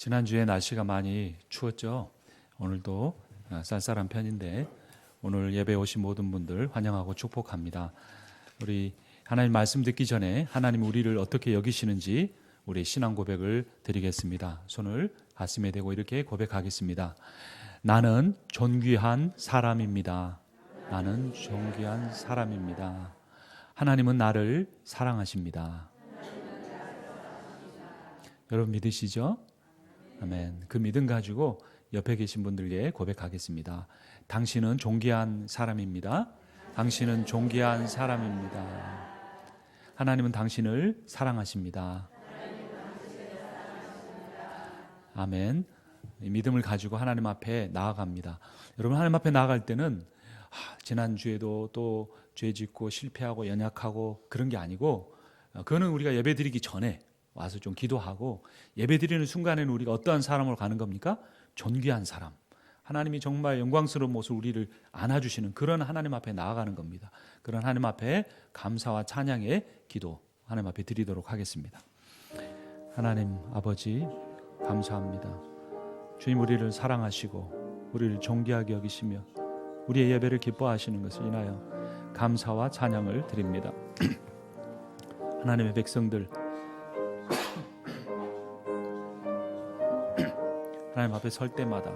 지난주에 날씨가 많이 추웠죠. 오늘도 쌀쌀한 편인데 오늘 예배 오신 모든 분들 환영하고 축복합니다. 우리 하나님 말씀 듣기 전에 하나님 우리를 어떻게 여기시는지 우리 신앙 고백을 드리겠습니다. 손을 가슴에 대고 이렇게 고백하겠습니다. 나는 존귀한 사람입니다. 나는 존귀한 사람입니다. 하나님은 나를 사랑하십니다. 여러분 믿으시죠? 아멘. 그 믿음 가지고 옆에 계신 분들께 고백하겠습니다. 당신은 존귀한 사람입니다. 당신은 존귀한 사람입니다. 하나님은 당신을 사랑하십니다. 아멘. 믿음을 가지고 하나님 앞에 나아갑니다. 여러분 하나님 앞에 나아갈 때는 지난주에도 또 죄 짓고 실패하고 연약하고 그런 게 아니고 그거는 우리가 예배 드리기 전에 와서 좀 기도하고 예배 드리는 순간에는 우리가 어떠한 사람으로 가는 겁니까? 존귀한 사람. 하나님이 정말 영광스러운 모습으로 우리를 안아주시는 그런 하나님 앞에 나아가는 겁니다. 그런 하나님 앞에 감사와 찬양의 기도 하나님 앞에 드리도록 하겠습니다. 하나님 아버지 감사합니다. 주님 우리를 사랑하시고 우리를 존귀하게 여기시며 우리의 예배를 기뻐하시는 것을 인하여 감사와 찬양을 드립니다. 하나님의 백성들 하나님 앞에 설 때마다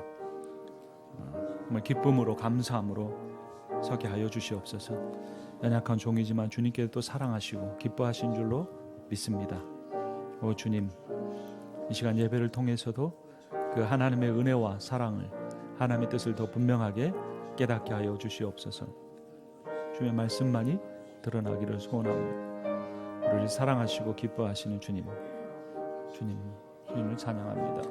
정말 기쁨으로 감사함으로 서게 하여 주시옵소서. 연약한 종이지만 주님께서 또 사랑하시고 기뻐하신 줄로 믿습니다. 오 주님, 이 시간 예배를 통해서도 그 하나님의 은혜와 사랑을 하나님의 뜻을 더 분명하게 깨닫게 하여 주시옵소서. 주의 말씀만이 드러나기를 소원합니다. 우리를 사랑하시고 기뻐하시는 주님을 찬양합니다.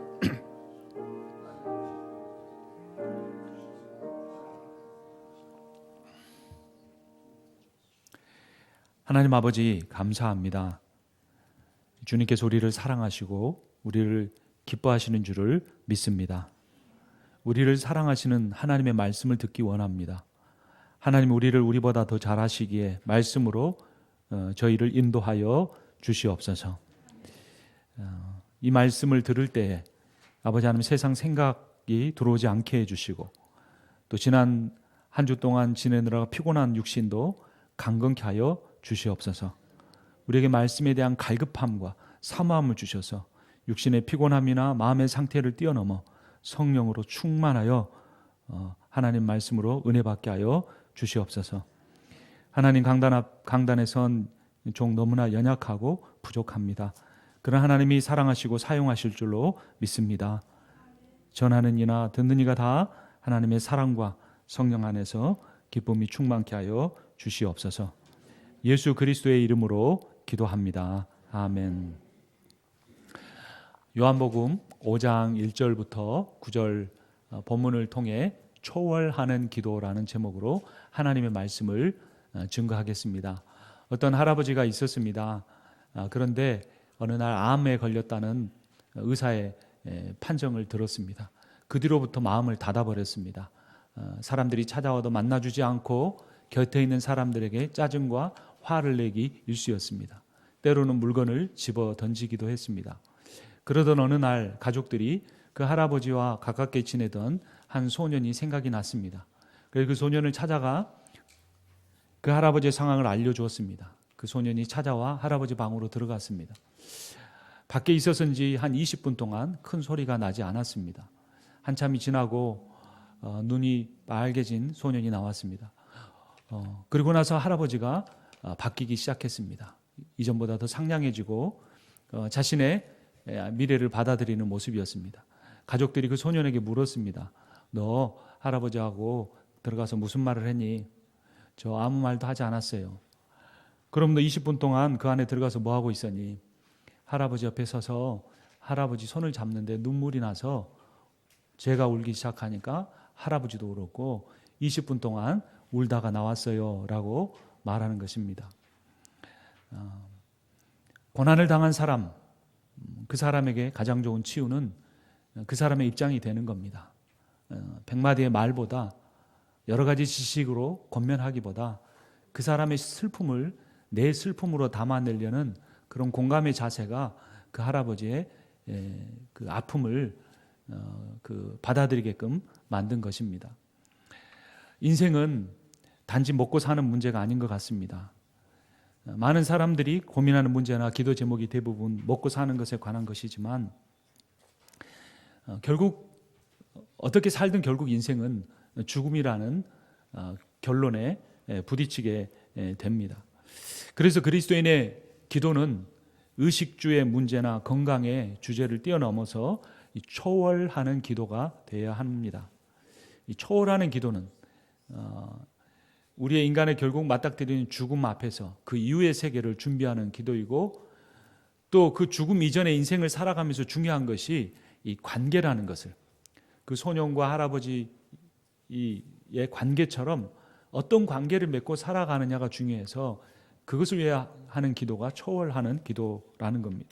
하나님 아버지 감사합니다. 주님께서 우리를 사랑하시고 우리를 기뻐하시는 줄을 믿습니다. 우리를 사랑하시는 하나님의 말씀을 듣기 원합니다. 하나님 우리를 우리보다 더 잘하시기에 말씀으로 저희를 인도하여 주시옵소서. 이 말씀을 들을 때에 아버지 하나님 세상 생각이 들어오지 않게 해주시고 또 지난 한 주 동안 지내느라 피곤한 육신도 강건케 하여 주시옵소서. 우리에게 말씀에 대한 갈급함과 사모함을 주셔서 육신의 피곤함이나 마음의 상태를 뛰어넘어 성령으로 충만하여 하나님 말씀으로 은혜 받게 하여 주시옵소서. 하나님 강단에 선 종 너무나 연약하고 부족합니다. 그러나 하나님이 사랑하시고 사용하실 줄로 믿습니다. 전하는 이나 듣는 이가 다 하나님의 사랑과 성령 안에서 기쁨이 충만케 하여 주시옵소서. 예수 그리스도의 이름으로 기도합니다. 아멘. 요한복음 5장 1절부터 9절 본문을 통해 초월하는 기도라는 제목으로 하나님의 말씀을 증거하겠습니다. 어떤 할아버지가 있었습니다. 그런데 어느 날 암에 걸렸다는 의사의 판정을 들었습니다. 그 뒤로부터 마음을 닫아버렸습니다. 사람들이 찾아와도 만나주지 않고 곁에 있는 사람들에게 짜증과 화를 내기 일쑤였습니다. 때로는 물건을 집어 던지기도 했습니다. 그러던 어느 날 가족들이 그 할아버지와 가깝게 지내던 한 소년이 생각이 났습니다. 그래서 그 소년을 찾아가 그 할아버지의 상황을 알려주었습니다. 그 소년이 찾아와 할아버지 방으로 들어갔습니다. 밖에 있었는지 한 20분 동안 큰 소리가 나지 않았습니다. 한참이 지나고 눈이 빨개진 소년이 나왔습니다. 그리고 나서 할아버지가 바뀌기 시작했습니다. 이전보다 더 상냥해지고 자신의 미래를 받아들이는 모습이었습니다. 가족들이 그 소년에게 물었습니다. 너 할아버지하고 들어가서 무슨 말을 했니? 저 아무 말도 하지 않았어요. 그럼 너 20분 동안 그 안에 들어가서 뭐 하고 있었니? 할아버지 옆에 서서 할아버지 손을 잡는데 눈물이 나서 제가 울기 시작하니까 할아버지도 울었고 20분 동안 울다가 나왔어요 라고 말하는 것입니다. 고난을 당한 사람, 그 사람에게 가장 좋은 치유는 그 사람의 입장이 되는 겁니다. 100마디의 말보다 여러 가지 지식으로 권면하기보다 그 사람의 슬픔을 내 슬픔으로 담아내려는 그런 공감의 자세가 그 할아버지의 그 아픔을 받아들이게끔 만든 것입니다. 인생은 단지 먹고 사는 문제가 아닌 것 같습니다. 많은 사람들이 고민하는 문제나 기도 제목이 대부분 먹고 사는 것에 관한 것이지만 결국 어떻게 살든 결국 인생은 죽음이라는 결론에 부딪히게 됩니다. 그래서 그리스도인의 기도는 의식주의 문제나 건강의 주제를 뛰어넘어서 초월하는 기도가 되어야 합니다. 이 초월하는 기도는 우리의 인간의 결국 맞닥뜨리는 죽음 앞에서 그 이후의 세계를 준비하는 기도이고, 또 그 죽음 이전의 인생을 살아가면서 중요한 것이 이 관계라는 것을, 그 소년과 할아버지의 관계처럼 어떤 관계를 맺고 살아가느냐가 중요해서 그것을 위해 하는 기도가 초월하는 기도라는 겁니다.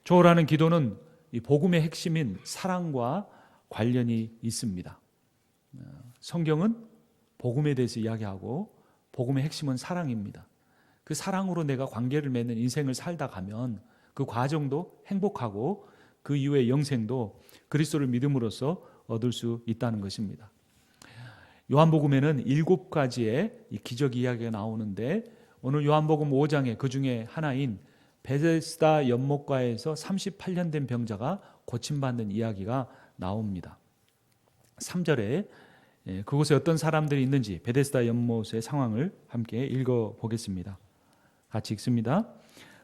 초월하는 기도는 이 복음의 핵심인 사랑과 관련이 있습니다. 성경은 복음에 대해서 이야기하고 복음의 핵심은 사랑입니다. 그 사랑으로 내가 관계를 맺는 인생을 살다 가면 그 과정도 행복하고 그 이후의 영생도 그리스도를 믿음으로써 얻을 수 있다는 것입니다. 요한복음에는 7가지의 기적 이야기가 나오는데, 오늘 요한복음 5장에 그 중에 하나인 베데스다 연못가에서 38년 된 병자가 고침받는 이야기가 나옵니다. 3절에 그곳에 어떤 사람들이 있는지 베데스다 연못의 상황을 함께 읽어보겠습니다. 같이 읽습니다.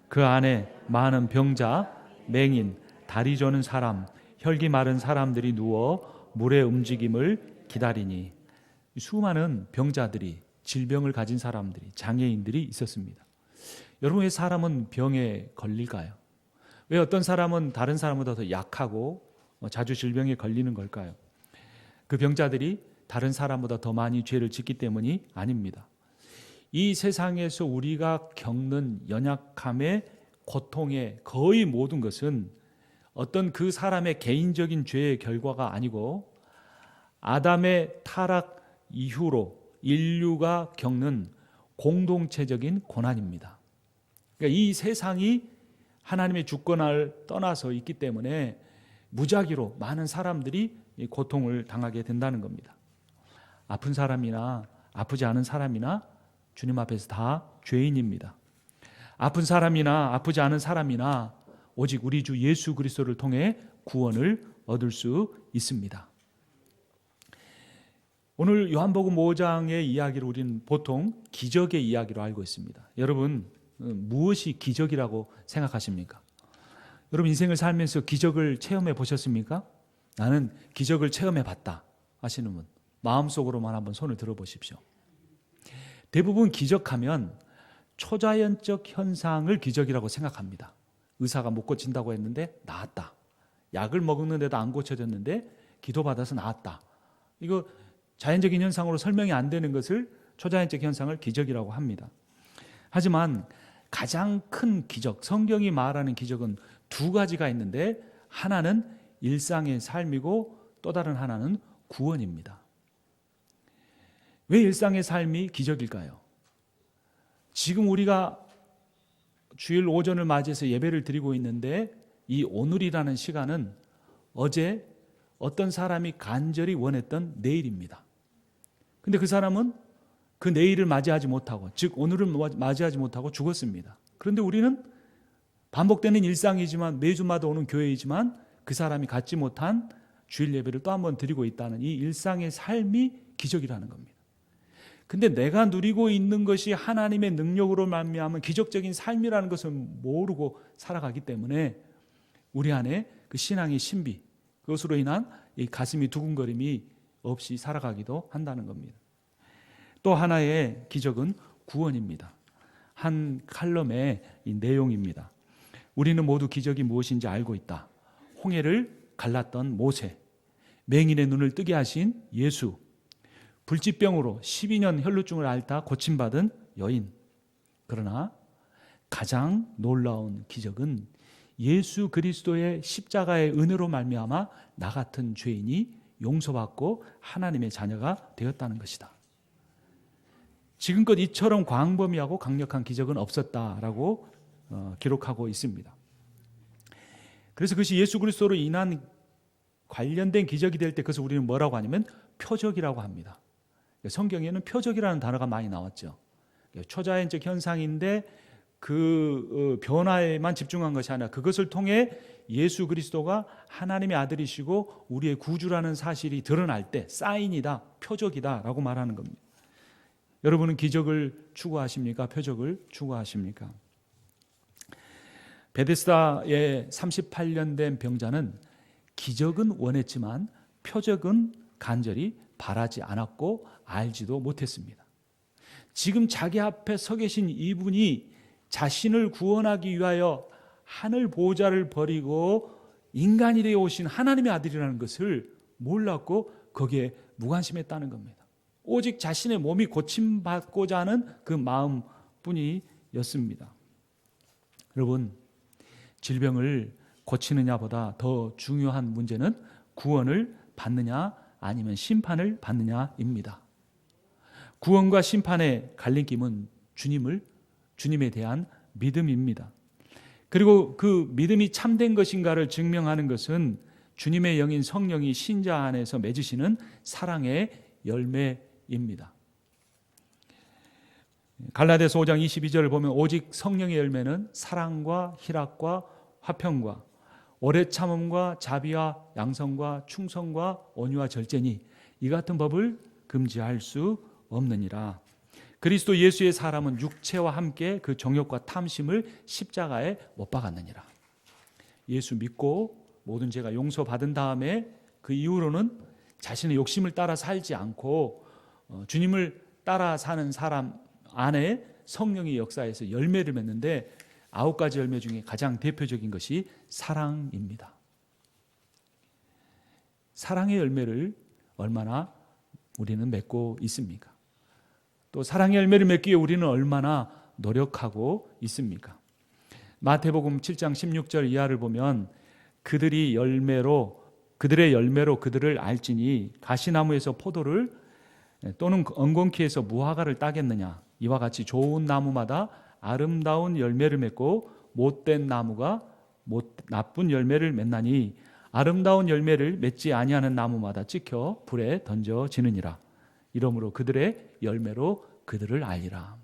그 안에 많은 병자, 맹인, 다리 저는 사람, 혈기 마른 사람들이 누워 물의 움직임을 기다리니. 수많은 병자들이, 질병을 가진 사람들이, 장애인들이 있었습니다. 여러분, 왜 사람은 병에 걸릴까요? 왜 어떤 사람은 다른 사람보다 더 약하고 자주 질병에 걸리는 걸까요? 그 병자들이 다른 사람보다 더 많이 죄를 짓기 때문이 아닙니다. 이 세상에서 우리가 겪는 연약함의 고통의 거의 모든 것은 어떤 그 사람의 개인적인 죄의 결과가 아니고 아담의 타락 이후로 인류가 겪는 공동체적인 고난입니다. 그러니까 이 세상이 하나님의 주권을 떠나서 있기 때문에 무작위로 많은 사람들이 고통을 당하게 된다는 겁니다. 아픈 사람이나 아프지 않은 사람이나 주님 앞에서 다 죄인입니다. 아픈 사람이나 아프지 않은 사람이나 오직 우리 주 예수 그리스도를 통해 구원을 얻을 수 있습니다. 오늘 요한복음 5장의 이야기를 우리는 보통 기적의 이야기로 알고 있습니다. 여러분, 무엇이 기적이라고 생각하십니까? 여러분, 인생을 살면서 기적을 체험해 보셨습니까? 나는 기적을 체험해 봤다 하시는 분, 마음속으로만 한번 손을 들어 보십시오. 대부분 기적하면 초자연적 현상을 기적이라고 생각합니다. 의사가 못 고친다고 했는데 나았다. 약을 먹었는데도 안 고쳐졌는데 기도받아서 나았다. 이거 자연적인 현상으로 설명이 안 되는 것을 초자연적 현상을 기적이라고 합니다. 하지만 가장 큰 기적, 성경이 말하는 기적은 2가지가 있는데, 하나는 일상의 삶이고 또 다른 하나는 구원입니다. 왜 일상의 삶이 기적일까요? 지금 우리가 주일 오전을 맞이해서 예배를 드리고 있는데, 이 오늘이라는 시간은 어제 어떤 사람이 간절히 원했던 내일입니다. 근데 그 사람은 그 내일을 맞이하지 못하고, 즉 오늘을 맞이하지 못하고 죽었습니다. 그런데 우리는 반복되는 일상이지만, 매주마다 오는 교회이지만 그 사람이 갖지 못한 주일 예배를 또 한 번 드리고 있다는 이 일상의 삶이 기적이라는 겁니다. 근데 내가 누리고 있는 것이 하나님의 능력으로 말미암은 기적적인 삶이라는 것을 모르고 살아가기 때문에 우리 안에 그 신앙의 신비, 그것으로 인한 이 가슴이 두근거림이 없이 살아가기도 한다는 겁니다. 또 하나의 기적은 구원입니다. 한 칼럼의 이 내용입니다. 우리는 모두 기적이 무엇인지 알고 있다. 홍해를 갈랐던 모세, 맹인의 눈을 뜨게 하신 예수, 불치병으로 12년 혈루증을 앓다 고침받은 여인. 그러나 가장 놀라운 기적은 예수 그리스도의 십자가의 은혜로 말미암아 나 같은 죄인이 용서받고 하나님의 자녀가 되었다는 것이다. 지금껏 이처럼 광범위하고 강력한 기적은 없었다라고 기록하고 있습니다. 그래서 그것이 예수 그리스도로 인한 관련된 기적이 될 때 그것을 우리는 뭐라고 하냐면 표적이라고 합니다. 성경에는 표적이라는 단어가 많이 나왔죠. 초자연적 현상인데 그 변화에만 집중한 것이 아니라 그것을 통해 예수 그리스도가 하나님의 아들이시고 우리의 구주라는 사실이 드러날 때 사인이다, 표적이다 라고 말하는 겁니다. 여러분은 기적을 추구하십니까? 표적을 추구하십니까? 베데스다의 38년 된 병자는 기적은 원했지만 표적은 간절히 바라지 않았고 알지도 못했습니다. 지금 자기 앞에 서 계신 이분이 자신을 구원하기 위하여 하늘 보좌를 버리고 인간이 되어 오신 하나님의 아들이라는 것을 몰랐고 거기에 무관심했다는 겁니다. 오직 자신의 몸이 고침받고자 하는 그 마음뿐이었습니다. 여러분, 질병을 고치느냐보다 더 중요한 문제는 구원을 받느냐 아니면 심판을 받느냐입니다. 구원과 심판의 갈림길은 주님에 대한 믿음입니다. 그리고 그 믿음이 참된 것인가를 증명하는 것은 주님의 영인 성령이 신자 안에서 맺으시는 사랑의 열매입니다. 갈라디아서 5장 22절을 보면 오직 성령의 열매는 사랑과 희락과 화평과 오래 참음과 자비와 양성과 충성과 온유와 절제니 이 같은 법을 금지할 수 없느니라. 그리스도 예수의 사람은 육체와 함께 그 정욕과 탐심을 십자가에 못 박았느니라. 예수 믿고 모든 죄가 용서받은 다음에 그 이후로는 자신의 욕심을 따라 살지 않고 주님을 따라 사는 사람 안에 성령의 역사에서 열매를 맺는데 9가지 열매 중에 가장 대표적인 것이 사랑입니다. 사랑의 열매를 얼마나 우리는 맺고 있습니까? 또 사랑의 열매를 맺기 위해 우리는 얼마나 노력하고 있습니까? 마태복음 7장 16절 이하를 보면 그들의 열매로 그들을 알지니 가시나무에서 포도를 또는 엉겅퀴에서 무화과를 따겠느냐. 이와 같이 좋은 나무마다 아름다운 열매를 맺고 못된 나무가 나쁜 열매를 맺나니 아름다운 열매를 맺지 아니하는 나무마다 찍혀 불에 던져지느니라. 이러므로 그들의 열매로 그들을 알리라.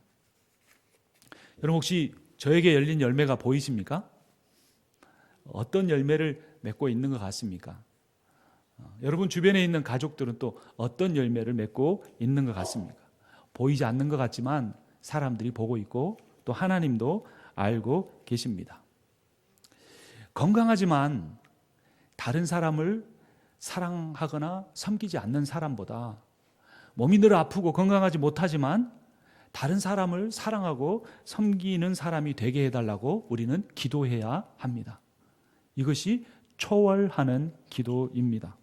여러분 혹시 저에게 열린 열매가 보이십니까? 어떤 열매를 맺고 있는 것 같습니까? 여러분 주변에 있는 가족들은 또 어떤 열매를 맺고 있는 것 같습니까? 보이지 않는 것 같지만 사람들이 보고 있고 또 하나님도 알고 계십니다. 건강하지만 다른 사람을 사랑하거나 섬기지 않는 사람보다 몸이 늘 아프고 건강하지 못하지만 다른 사람을 사랑하고 섬기는 사람이 되게 해달라고 우리는 기도해야 합니다. 이것이 초월하는 기도입니다.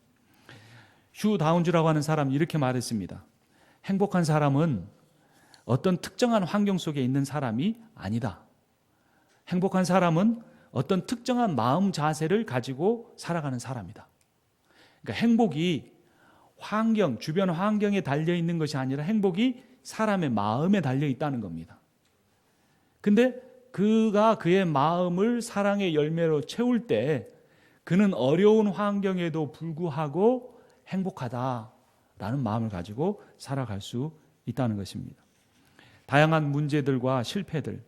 휴 다운즈라고 하는 사람이 이렇게 말했습니다. 행복한 사람은 어떤 특정한 환경 속에 있는 사람이 아니다. 행복한 사람은 어떤 특정한 마음 자세를 가지고 살아가는 사람이다. 그러니까 행복이 주변 환경에 달려 있는 것이 아니라 행복이 사람의 마음에 달려 있다는 겁니다. 근데 그가 그의 마음을 사랑의 열매로 채울 때 그는 어려운 환경에도 불구하고 행복하다라는 마음을 가지고 살아갈 수 있다는 것입니다. 다양한 문제들과 실패들,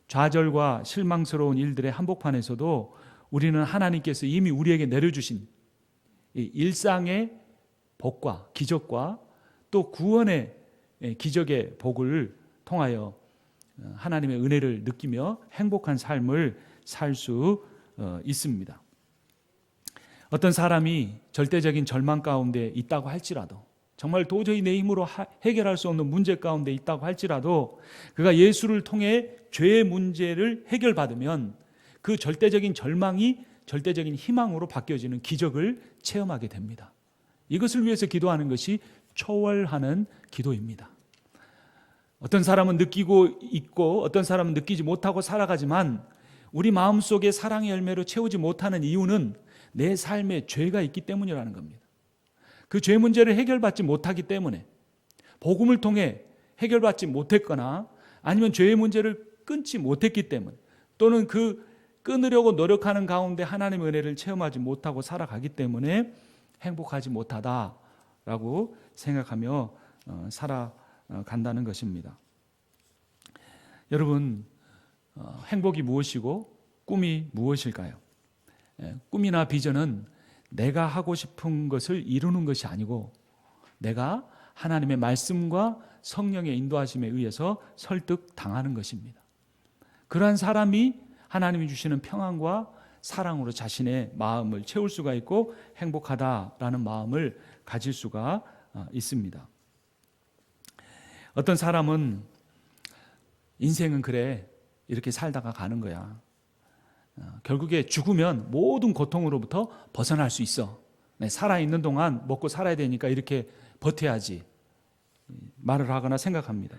좌절과 실망스러운 일들의 한복판에서도 우리는 하나님께서 이미 우리에게 내려주신 이 일상의 복과 기적과 또 구원의 기적의 복을 통하여 하나님의 은혜를 느끼며 행복한 삶을 살 수 있습니다. 어떤 사람이 절대적인 절망 가운데 있다고 할지라도 정말 도저히 내 힘으로 해결할 수 없는 문제 가운데 있다고 할지라도 그가 예수를 통해 죄의 문제를 해결받으면 그 절대적인 절망이 절대적인 희망으로 바뀌어지는 기적을 체험하게 됩니다. 이것을 위해서 기도하는 것이 초월하는 기도입니다. 어떤 사람은 느끼고 있고 어떤 사람은 느끼지 못하고 살아가지만 우리 마음속에 사랑의 열매로 채우지 못하는 이유는 내 삶에 죄가 있기 때문이라는 겁니다. 그 죄 문제를 해결받지 못하기 때문에 복음을 통해 해결받지 못했거나 아니면 죄의 문제를 끊지 못했기 때문에 또는 그 끊으려고 노력하는 가운데 하나님의 은혜를 체험하지 못하고 살아가기 때문에 행복하지 못하다라고 생각하며 살아간다는 것입니다. 여러분, 행복이 무엇이고 꿈이 무엇일까요? 꿈이나 비전은 내가 하고 싶은 것을 이루는 것이 아니고 내가 하나님의 말씀과 성령의 인도하심에 의해서 설득당하는 것입니다. 그러한 사람이 하나님이 주시는 평안과 사랑으로 자신의 마음을 채울 수가 있고 행복하다라는 마음을 가질 수가 있습니다. 어떤 사람은 인생은 그래 이렇게 살다가 가는 거야. 결국에 죽으면 모든 고통으로부터 벗어날 수 있어. 살아있는 동안 먹고 살아야 되니까 이렇게 버텨야지 말을 하거나 생각합니다.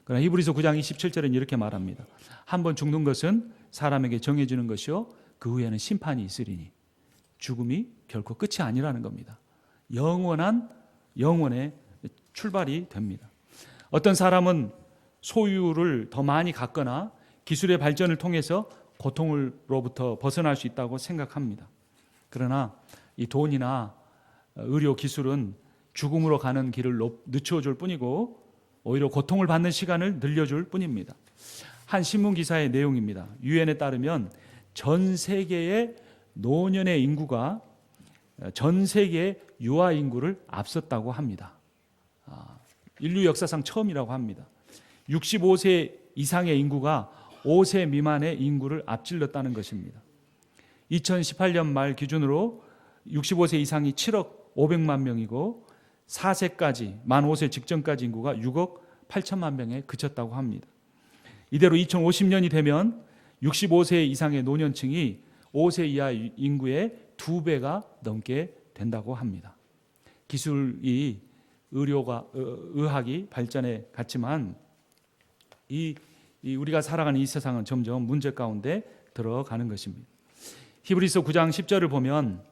그러나 히브리서 9장 27절은 이렇게 말합니다. 한번 죽는 것은 사람에게 정해지는 것이요 그 후에는 심판이 있으리니 죽음이 결코 끝이 아니라는 겁니다. 영원의 출발이 됩니다. 어떤 사람은 소유를 더 많이 갖거나 기술의 발전을 통해서 고통으로부터 벗어날 수 있다고 생각합니다. 그러나 이 돈이나 의료 기술은 죽음으로 가는 길을 늦춰줄 뿐이고 오히려 고통을 받는 시간을 늘려줄 뿐입니다. 한 신문 기사의 내용입니다. 유엔에 따르면 전 세계의 노년의 인구가 전 세계의 유아 인구를 앞섰다고 합니다. 인류 역사상 처음이라고 합니다. 65세 이상의 인구가 5세 미만의 인구를 앞질렀다는 것입니다. 2018년 말 기준으로 65세 이상이 7억 500만 명이고 4세까지 만 5세 직전까지 인구가 6억 8천만 명에 그쳤다고 합니다. 이대로 2050년이 되면 65세 이상의 노년층이 5세 이하 인구의 2배가 넘게 된다고 합니다. 기술이 의학이 발전해 갔지만 우리가 살아가는 이 세상은 점점 문제 가운데 들어가는 것입니다. 히브리서 9장 10절을 보면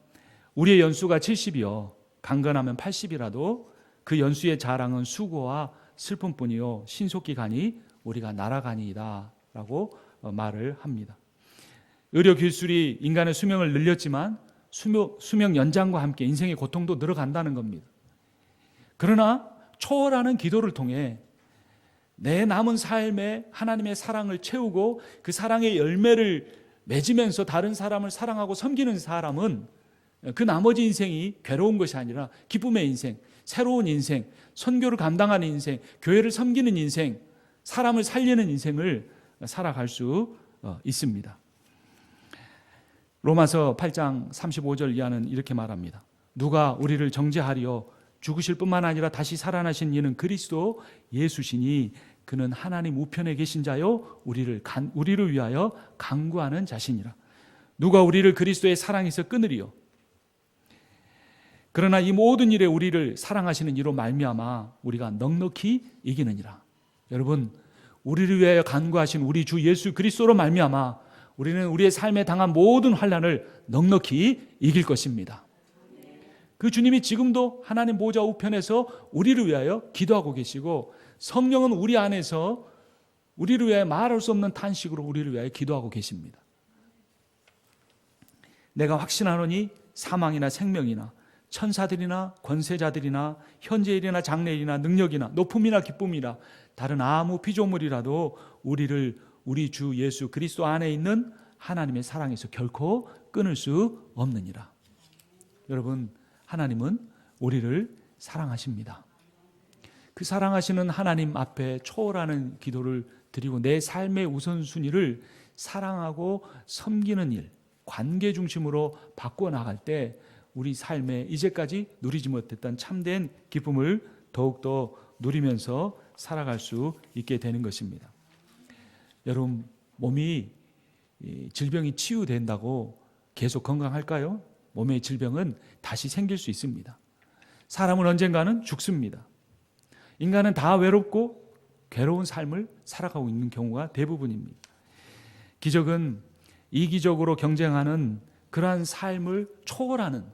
우리의 연수가 70이요 강건하면 80이라도 그 연수의 자랑은 수고와 슬픔뿐이요 신속히 가니 우리가 날아가니이다 라고 말을 합니다. 의료 기술이 인간의 수명을 늘렸지만 수명 연장과 함께 인생의 고통도 늘어간다는 겁니다. 그러나 초월하는 기도를 통해 내 남은 삶에 하나님의 사랑을 채우고 그 사랑의 열매를 맺으면서 다른 사람을 사랑하고 섬기는 사람은 그 나머지 인생이 괴로운 것이 아니라 기쁨의 인생, 새로운 인생, 선교를 감당하는 인생, 교회를 섬기는 인생, 사람을 살리는 인생을 살아갈 수 있습니다. 로마서 8장 35절 이하는 이렇게 말합니다. 누가 우리를 정죄하리요 죽으실 뿐만 아니라 다시 살아나신 이는 그리스도 예수시니 그는 하나님 우편에 계신 자요 우리를 위하여 간구하는 자시니라. 누가 우리를 그리스도의 사랑에서 끊으리요. 그러나 이 모든 일에 우리를 사랑하시는 이로 말미암아 우리가 넉넉히 이기느니라. 여러분, 우리를 위하여 간구하신 우리 주 예수 그리스도로 말미암아 우리는 우리의 삶에 당한 모든 환난을 넉넉히 이길 것입니다. 그 주님이 지금도 하나님 보좌 우편에서 우리를 위하여 기도하고 계시고 성령은 우리 안에서 우리를 위하여 말할 수 없는 탄식으로 우리를 위하여 기도하고 계십니다. 내가 확신하노니 사망이나 생명이나 천사들이나 권세자들이나 현재일이나 장래일이나 능력이나 높음이나 기쁨이나 다른 아무 피조물이라도 우리를 우리 주 예수 그리스도 안에 있는 하나님의 사랑에서 결코 끊을 수 없느니라. 여러분, 하나님은 우리를 사랑하십니다. 그 사랑하시는 하나님 앞에 초월하는 기도를 드리고 내 삶의 우선순위를 사랑하고 섬기는 일, 관계 중심으로 바꾸어 나갈 때 우리 삶에 이제까지 누리지 못했던 참된 기쁨을 더욱더 누리면서 살아갈 수 있게 되는 것입니다. 여러분, 몸이 질병이 치유된다고 계속 건강할까요? 몸의 질병은 다시 생길 수 있습니다. 사람은 언젠가는 죽습니다. 인간은 다 외롭고 괴로운 삶을 살아가고 있는 경우가 대부분입니다. 기적은 이기적으로 경쟁하는 그러한 삶을 초월하는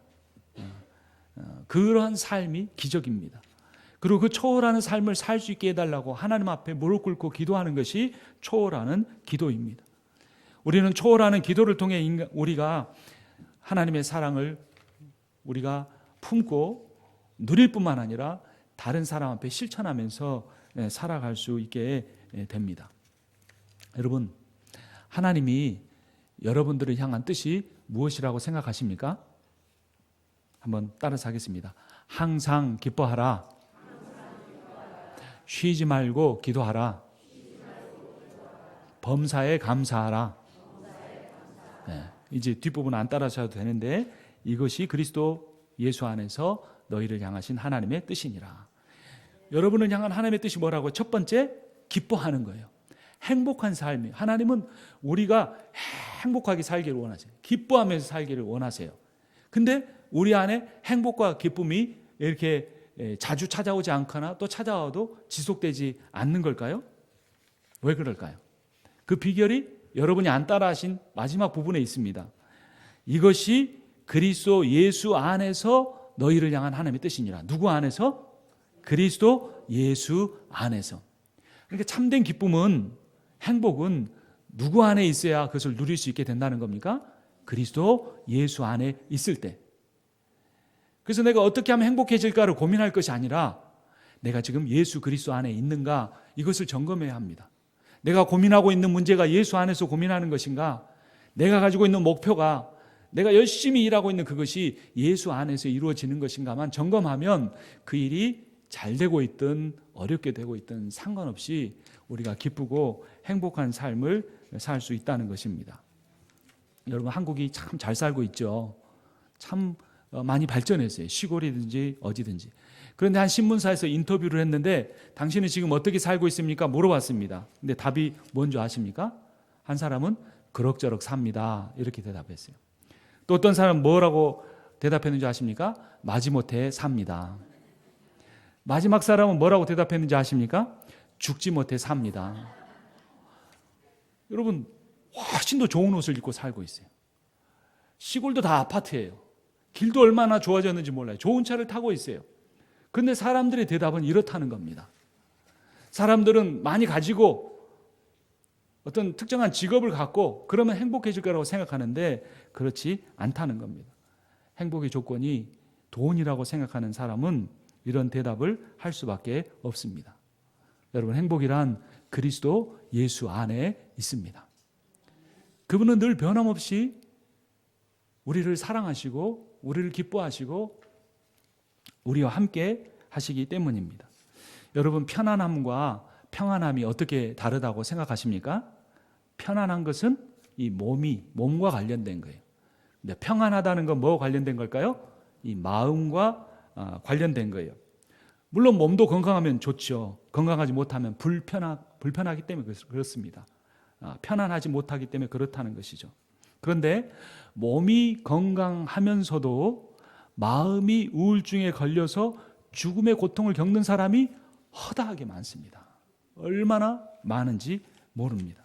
그러한 삶이 기적입니다. 그리고 그 초월하는 삶을 살 수 있게 해달라고 하나님 앞에 무릎 꿇고 기도하는 것이 초월하는 기도입니다. 우리는 초월하는 기도를 통해 우리가 하나님의 사랑을 우리가 품고 누릴 뿐만 아니라 다른 사람 앞에 실천하면서 살아갈 수 있게 됩니다. 여러분, 하나님이 여러분들을 향한 뜻이 무엇이라고 생각하십니까? 한번 따라서 하겠습니다. 항상 기뻐하라. 쉬지 말고 기도하라. 범사에 감사하라. 네, 이제 뒷부분 안 따라하셔도 되는데 이것이 그리스도 예수 안에서 너희를 향하신 하나님의 뜻이니라. 여러분을 향한 하나님의 뜻이 뭐라고? 첫 번째, 기뻐하는 거예요. 행복한 삶이. 하나님은 우리가 행복하게 살기를 원하세요. 기뻐하면서 살기를 원하세요. 근데 우리 안에 행복과 기쁨이 이렇게 자주 찾아오지 않거나 또 찾아와도 지속되지 않는 걸까요? 왜 그럴까요? 그 비결이 여러분이 안 따라하신 마지막 부분에 있습니다. 이것이 그리스도 예수 안에서 너희를 향한 하나님의 뜻이니라. 누구 안에서? 그리스도 예수 안에서. 그러니까 참된 기쁨은, 행복은 누구 안에 있어야 그것을 누릴 수 있게 된다는 겁니까? 그리스도 예수 안에 있을 때. 그래서 내가 어떻게 하면 행복해질까를 고민할 것이 아니라 내가 지금 예수 그리스도 안에 있는가, 이것을 점검해야 합니다. 내가 고민하고 있는 문제가 예수 안에서 고민하는 것인가, 내가 가지고 있는 목표가, 내가 열심히 일하고 있는 그것이 예수 안에서 이루어지는 것인가만 점검하면 그 일이 잘 되고 있든 어렵게 되고 있든 상관없이 우리가 기쁘고 행복한 삶을 살 수 있다는 것입니다. 여러분, 한국이 참 잘 살고 있죠. 참 많이 발전했어요. 시골이든지 어디든지. 그런데 한 신문사에서 인터뷰를 했는데 당신은 지금 어떻게 살고 있습니까? 물어봤습니다. 근데 답이 뭔지 아십니까? 한 사람은 그럭저럭 삽니다. 이렇게 대답했어요. 또 어떤 사람은 뭐라고 대답했는지 아십니까? 마지못해 삽니다. 마지막 사람은 뭐라고 대답했는지 아십니까? 죽지 못해 삽니다. 여러분, 훨씬 더 좋은 옷을 입고 살고 있어요. 시골도 다 아파트예요. 길도 얼마나 좋아졌는지 몰라요. 좋은 차를 타고 있어요. 그런데 사람들의 대답은 이렇다는 겁니다. 사람들은 많이 가지고 어떤 특정한 직업을 갖고 그러면 행복해질 거라고 생각하는데 그렇지 않다는 겁니다. 행복의 조건이 돈이라고 생각하는 사람은 이런 대답을 할 수밖에 없습니다. 여러분, 행복이란 그리스도 예수 안에 있습니다. 그분은 늘 변함없이 우리를 사랑하시고 우리를 기뻐하시고 우리와 함께 하시기 때문입니다. 여러분, 편안함과 평안함이 어떻게 다르다고 생각하십니까? 편안한 것은 이 몸과 관련된 거예요. 근데 평안하다는 건 뭐와 관련된 걸까요? 이 마음과 관련된 거예요. 물론 몸도 건강하면 좋죠. 건강하지 못하면 불편하기 때문에 그렇습니다. 편안하지 못하기 때문에 그렇다는 것이죠. 그런데 몸이 건강하면서도 마음이 우울증에 걸려서 죽음의 고통을 겪는 사람이 허다하게 많습니다. 얼마나 많은지 모릅니다.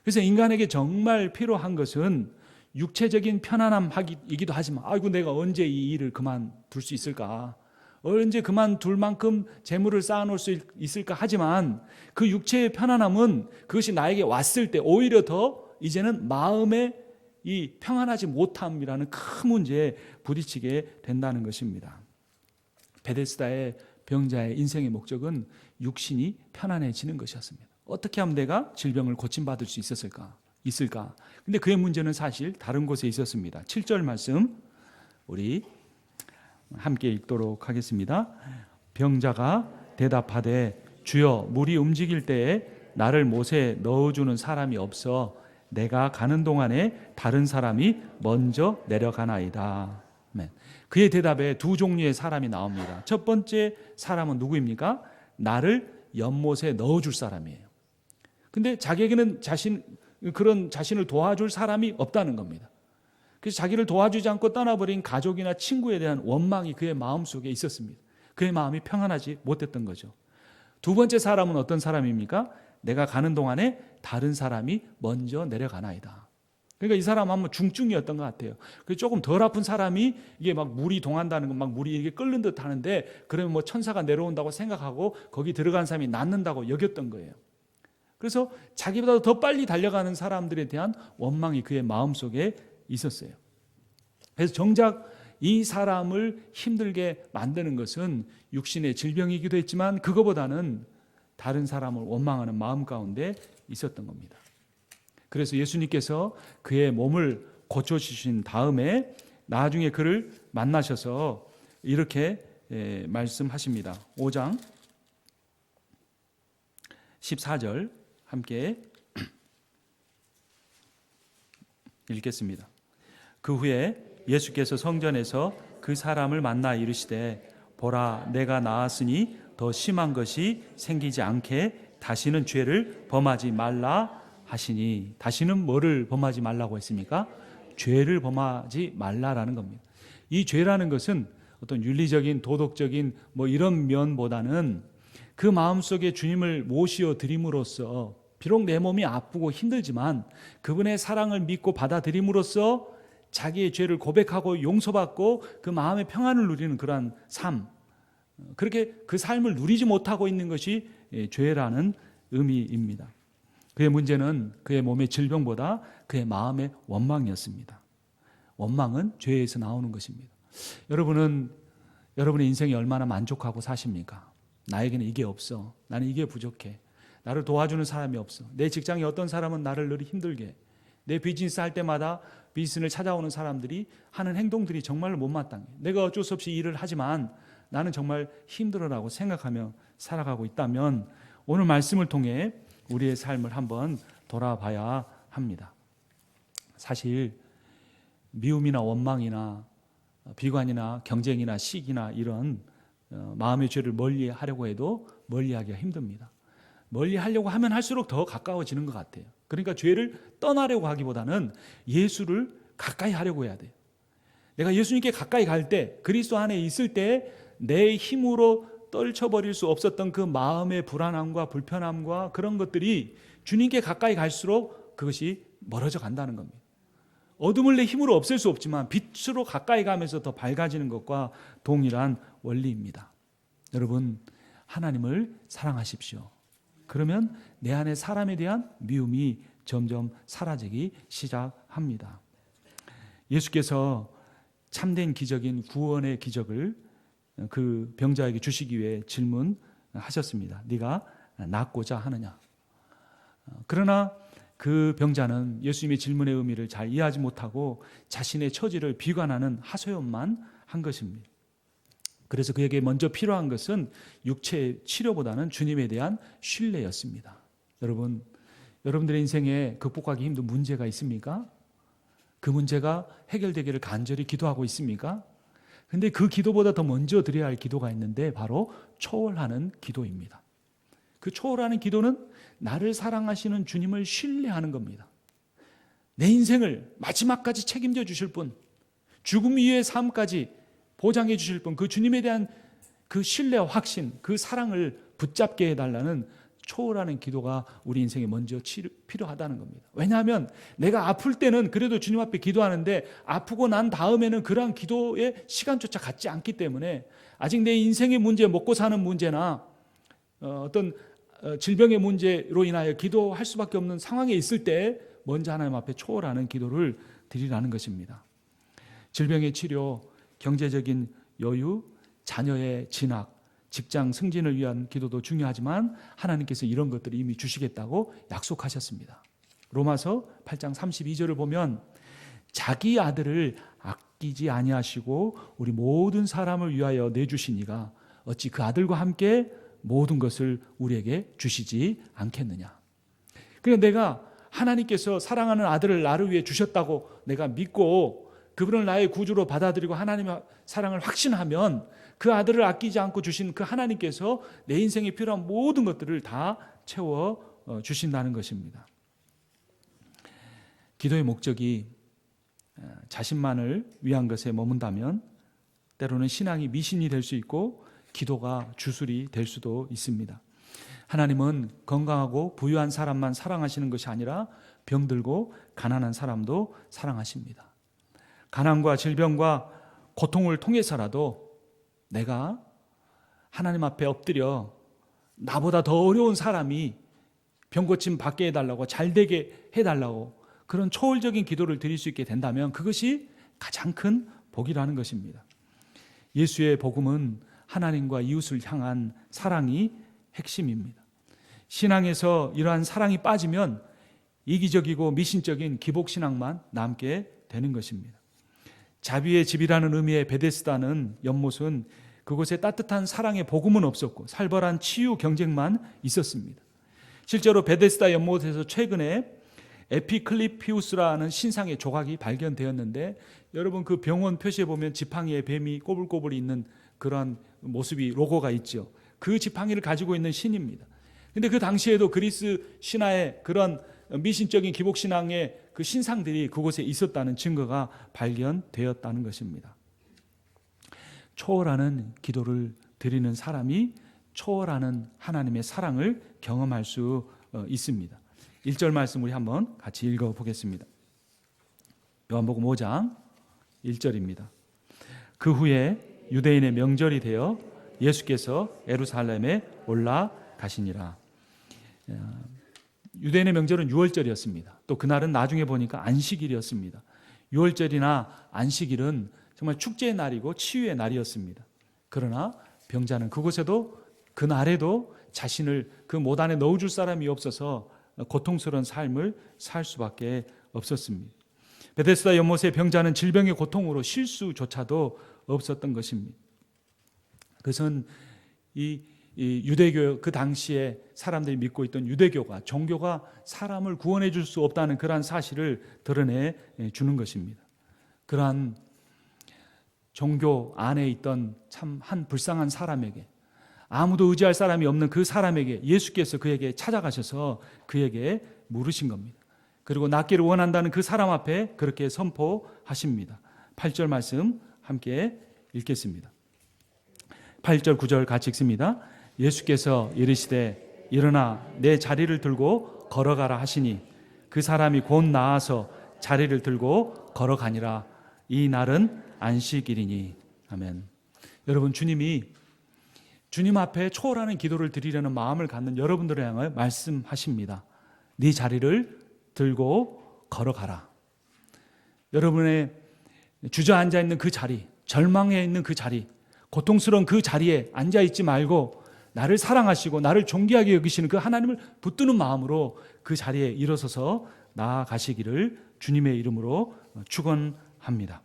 그래서 인간에게 정말 필요한 것은 육체적인 편안함이기도 하지만, 아이고 내가 언제 이 일을 그만둘 수 있을까, 언제 그만둘 만큼 재물을 쌓아놓을 수 있을까 하지만 그 육체의 편안함은 그것이 나에게 왔을 때 오히려 더 이제는 마음의 이 평안하지 못함이라는 큰 문제에 부딪히게 된다는 것입니다. 베데스다의 병자의 인생의 목적은 육신이 편안해지는 것이었습니다. 어떻게 하면 내가 질병을 고침받을 수 있을까? 근데 그의 문제는 사실 다른 곳에 있었습니다. 7절 말씀 우리 함께 읽도록 하겠습니다. 병자가 대답하되 주여, 물이 움직일 때에 나를 못에 넣어주는 사람이 없어 내가 가는 동안에 다른 사람이 먼저 내려가나이다. 그의 대답에 두 종류의 사람이 나옵니다. 첫 번째 사람은 누구입니까? 나를 연못에 넣어줄 사람이에요. 근데 자기에게는 그런 자신을 도와줄 사람이 없다는 겁니다. 그래서 자기를 도와주지 않고 떠나버린 가족이나 친구에 대한 원망이 그의 마음속에 있었습니다. 그의 마음이 평안하지 못했던 거죠. 두 번째 사람은 어떤 사람입니까? 내가 가는 동안에 다른 사람이 먼저 내려가나이다. 그러니까 이 사람은 아마 중증이었던 것 같아요. 조금 덜 아픈 사람이 이게 막 물이 동한다는 건 막 물이 이게 끓는 듯 하는데 그러면 뭐 천사가 내려온다고 생각하고 거기 들어간 사람이 낫는다고 여겼던 거예요. 그래서 자기보다 더 빨리 달려가는 사람들에 대한 원망이 그의 마음속에 있었어요. 그래서 정작 이 사람을 힘들게 만드는 것은 육신의 질병이기도 했지만 그거보다는 다른 사람을 원망하는 마음 가운데 있었던 겁니다. 그래서 예수님께서 그의 몸을 고쳐주신 다음에 나중에 그를 만나셔서 이렇게 말씀하십니다. 5장 14절 함께 읽겠습니다. 그 후에 예수께서 성전에서 그 사람을 만나 이르시되 보라 내가 나았으니 더 심한 것이 생기지 않게 다시는 죄를 범하지 말라 하시니, 다시는 뭐를 범하지 말라고 했습니까? 죄를 범하지 말라라는 겁니다. 이 죄라는 것은 어떤 윤리적인 도덕적인 뭐 이런 면보다는 그 마음속에 주님을 모시어 드림으로써 비록 내 몸이 아프고 힘들지만 그분의 사랑을 믿고 받아들임으로써 자기의 죄를 고백하고 용서받고 그 마음의 평안을 누리는 그러한 삶, 그렇게 그 삶을 누리지 못하고 있는 것이 죄라는 의미입니다. 그의 문제는 그의 몸의 질병보다 그의 마음의 원망이었습니다. 원망은 죄에서 나오는 것입니다. 여러분은 여러분의 인생이 얼마나 만족하고 사십니까? 나에게는 이게 없어. 나는 이게 부족해. 나를 도와주는 사람이 없어. 내 직장에 어떤 사람은 나를 늘 힘들게 해. 내 비즈니스 할 때마다 비즈니스를 찾아오는 사람들이 하는 행동들이 정말로 못마땅해. 내가 어쩔 수 없이 일을 하지만 나는 정말 힘들어라고 생각하며 살아가고 있다면 오늘 말씀을 통해 우리의 삶을 한번 돌아봐야 합니다. 사실 미움이나 원망이나 비관이나 경쟁이나 시기나 이런 마음의 죄를 멀리하려고 해도 멀리하기가 힘듭니다. 멀리하려고 하면 할수록 더 가까워지는 것 같아요. 그러니까 죄를 떠나려고 하기보다는 예수를 가까이 하려고 해야 돼요. 내가 예수님께 가까이 갈 때, 그리스도 안에 있을 때 내 힘으로 떨쳐버릴 수 없었던 그 마음의 불안함과 불편함과 그런 것들이 주님께 가까이 갈수록 그것이 멀어져 간다는 겁니다. 어둠을 내 힘으로 없앨 수 없지만 빛으로 가까이 가면서 더 밝아지는 것과 동일한 원리입니다. 여러분, 하나님을 사랑하십시오. 그러면 내 안에 사람에 대한 미움이 점점 사라지기 시작합니다. 예수께서 참된 기적인 구원의 기적을 그 병자에게 주시기 위해 질문하셨습니다. 네가 낫고자 하느냐? 그러나 그 병자는 예수님의 질문의 의미를 잘 이해하지 못하고 자신의 처지를 비관하는 하소연만 한 것입니다. 그래서 그에게 먼저 필요한 것은 육체의 치료보다는 주님에 대한 신뢰였습니다. 여러분, 여러분들의 인생에 극복하기 힘든 문제가 있습니까? 그 문제가 해결되기를 간절히 기도하고 있습니까? 근데 그 기도보다 더 먼저 드려야 할 기도가 있는데 바로 초월하는 기도입니다. 그 초월하는 기도는 나를 사랑하시는 주님을 신뢰하는 겁니다. 내 인생을 마지막까지 책임져 주실 분, 죽음 이후의 삶까지 보장해 주실 분, 그 주님에 대한 그 신뢰와 확신, 그 사랑을 붙잡게 해달라는 초월하는 기도가 우리 인생에 먼저 필요하다는 겁니다. 왜냐하면 내가 아플 때는 그래도 주님 앞에 기도하는데 아프고 난 다음에는 그러한 기도의 시간조차 갖지 않기 때문에 아직 내 인생의 문제, 먹고 사는 문제나 어떤 질병의 문제로 인하여 기도할 수밖에 없는 상황에 있을 때 먼저 하나님 앞에 초월하는 기도를 드리라는 것입니다. 질병의 치료, 경제적인 여유, 자녀의 진학, 직장 승진을 위한 기도도 중요하지만 하나님께서 이런 것들을 이미 주시겠다고 약속하셨습니다. 로마서 8장 32절을 보면 자기 아들을 아끼지 아니하시고 우리 모든 사람을 위하여 내주시니가 어찌 그 아들과 함께 모든 것을 우리에게 주시지 않겠느냐. 그러니까 내가 하나님께서 사랑하는 아들을 나를 위해 주셨다고 내가 믿고 그분을 나의 구주로 받아들이고 하나님의 사랑을 확신하면 그 아들을 아끼지 않고 주신 그 하나님께서 내 인생에 필요한 모든 것들을 다 채워 주신다는 것입니다. 기도의 목적이 자신만을 위한 것에 머문다면 때로는 신앙이 미신이 될 수 있고 기도가 주술이 될 수도 있습니다. 하나님은 건강하고 부유한 사람만 사랑하시는 것이 아니라 병들고 가난한 사람도 사랑하십니다. 가난과 질병과 고통을 통해서라도 내가 하나님 앞에 엎드려 나보다 더 어려운 사람이 병 고침 받게 해달라고, 잘 되게 해달라고 그런 초월적인 기도를 드릴 수 있게 된다면 그것이 가장 큰 복이라는 것입니다. 예수의 복음은 하나님과 이웃을 향한 사랑이 핵심입니다. 신앙에서 이러한 사랑이 빠지면 이기적이고 미신적인 기복신앙만 남게 되는 것입니다. 자비의 집이라는 의미의 베데스다는 연못은 그곳에 따뜻한 사랑의 복음은 없었고 살벌한 치유 경쟁만 있었습니다. 실제로 베데스다 연못에서 최근에 에피클리피우스라는 신상의 조각이 발견되었는데, 여러분 그 병원 표시에 보면 지팡이에 뱀이 꼬불꼬불 있는 그런 모습이 로고가 있죠. 그 지팡이를 가지고 있는 신입니다. 근데 그 당시에도 그리스 신화의 그런 미신적인 기복신앙의 그 신상들이 그곳에 있었다는 증거가 발견되었다는 것입니다. 초월하는 기도를 드리는 사람이 초월하는 하나님의 사랑을 경험할 수 있습니다. 1절 말씀 우리 한번 같이 읽어보겠습니다. 요한복음 5장 1절입니다. 그 후에 유대인의 명절이 되어 예수께서 예루살렘에 올라가시니라. 유대인의 명절은 6월절이었습니다. 또 그날은 나중에 보니까 안식일이었습니다. 6월절이나 안식일은 정말 축제의 날이고 치유의 날이었습니다. 그러나 병자는 그곳에도 그날에도 자신을 그 못 안에 넣어줄 사람이 없어서 고통스러운 삶을 살 수밖에 없었습니다. 베데스다 연못의 병자는 질병의 고통으로 쉴 수조차도 없었던 것입니다. 그것은 이 유대교, 그 당시에 사람들이 믿고 있던 유대교가, 종교가 사람을 구원해 줄 수 없다는 그러한 사실을 드러내 주는 것입니다. 그러한 종교 안에 있던 참 한 불쌍한 사람에게, 아무도 의지할 사람이 없는 그 사람에게 예수께서 그에게 찾아가셔서 그에게 물으신 겁니다. 그리고 낫기를 원한다는 그 사람 앞에 그렇게 선포하십니다. 8절 말씀 함께 읽겠습니다. 8절 9절 같이 읽습니다. 예수께서 이르시되 일어나 내 자리를 들고 걸어가라 하시니 그 사람이 곧 나아서 자리를 들고 걸어가니라. 이 날은 안식일이니. 아멘. 여러분, 주님이 주님 앞에 초월하는 기도를 드리려는 마음을 갖는 여러분들을 향하여 말씀하십니다. 네 자리를 들고 걸어가라. 여러분의 주저앉아 있는 그 자리, 절망해 있는 그 자리, 고통스러운 그 자리에 앉아있지 말고 나를 사랑하시고 나를 존귀하게 여기시는 그 하나님을 붙드는 마음으로 그 자리에 일어서서 나아가시기를 주님의 이름으로 축원합니다.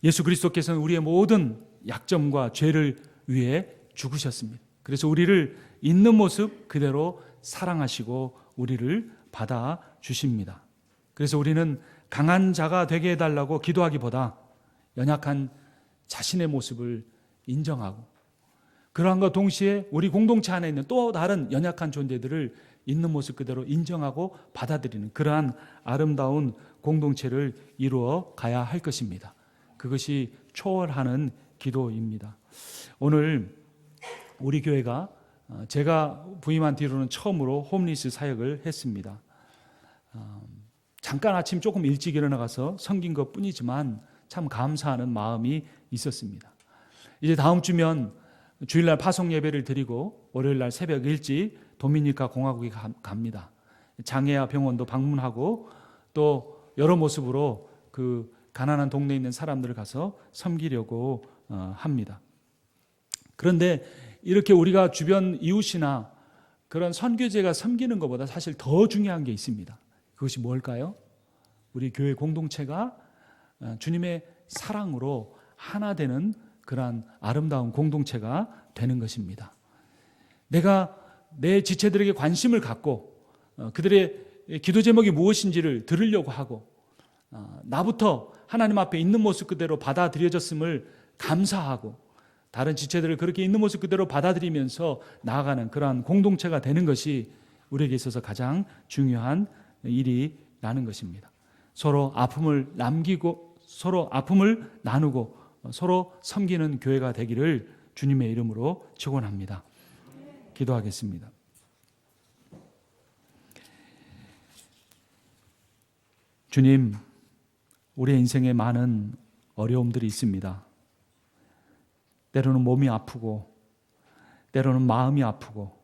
예수 그리스도께서는 우리의 모든 약점과 죄를 위해 죽으셨습니다. 그래서 우리를 있는 모습 그대로 사랑하시고 우리를 받아주십니다. 그래서 우리는 강한 자가 되게 해달라고 기도하기보다 연약한 자신의 모습을 인정하고, 그러한과 동시에 우리 공동체 안에 있는 또 다른 연약한 존재들을 있는 모습 그대로 인정하고 받아들이는 그러한 아름다운 공동체를 이루어 가야 할 것입니다. 그것이 초월하는 기도입니다. 오늘 우리 교회가 제가 부임한 뒤로는 처음으로 홈리스 사역을 했습니다. 잠깐 아침 조금 일찍 일어나가서 섬긴 것 뿐이지만 참 감사하는 마음이 있었습니다. 이제 다음 주면 주일날 파송 예배를 드리고 월요일날 새벽 일찍 도미니카 공화국에 갑니다. 장애아 병원도 방문하고 또 여러 모습으로 그 가난한 동네에 있는 사람들을 가서 섬기려고 합니다. 그런데 이렇게 우리가 주변 이웃이나 그런 선교제가 섬기는 것보다 사실 더 중요한 게 있습니다. 그것이 뭘까요? 우리 교회 공동체가 주님의 사랑으로 하나 되는 그러한 아름다운 공동체가 되는 것입니다. 내가 내 지체들에게 관심을 갖고 그들의 기도 제목이 무엇인지를 들으려고 하고 나부터 하나님 앞에 있는 모습 그대로 받아들여졌음을 감사하고 다른 지체들을 그렇게 있는 모습 그대로 받아들이면서 나아가는 그러한 공동체가 되는 것이 우리에게 있어서 가장 중요한 일이라는 것입니다. 서로 아픔을 남기고 서로 아픔을 나누고 서로 섬기는 교회가 되기를 주님의 이름으로 축원합니다. 기도하겠습니다. 주님, 우리의 인생에 많은 어려움들이 있습니다. 때로는 몸이 아프고 때로는 마음이 아프고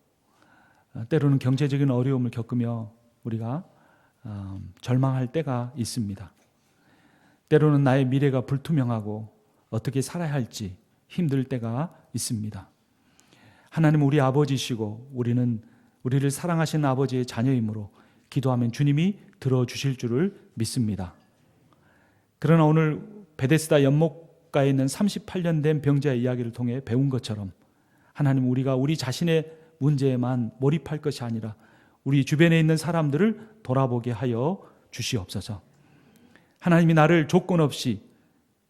때로는 경제적인 어려움을 겪으며 우리가 절망할 때가 있습니다. 때로는 나의 미래가 불투명하고 어떻게 살아야 할지 힘들 때가 있습니다. 하나님은 우리 아버지시고 우리는 우리를 사랑하시는 아버지의 자녀이므로 기도하면 주님이 들어주실 줄을 믿습니다. 그러나 오늘 베데스다 연못가에 있는 38년 된 병자의 이야기를 통해 배운 것처럼 하나님은 우리가 우리 자신의 문제에만 몰입할 것이 아니라 우리 주변에 있는 사람들을 돌아보게 하여 주시옵소서. 하나님이 나를 조건 없이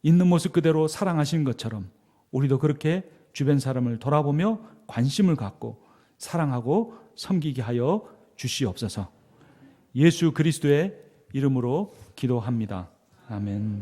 있는 모습 그대로 사랑하신 것처럼 우리도 그렇게 주변 사람을 돌아보며 관심을 갖고 사랑하고 섬기게 하여 주시옵소서. 예수 그리스도의 이름으로 기도합니다. 아멘.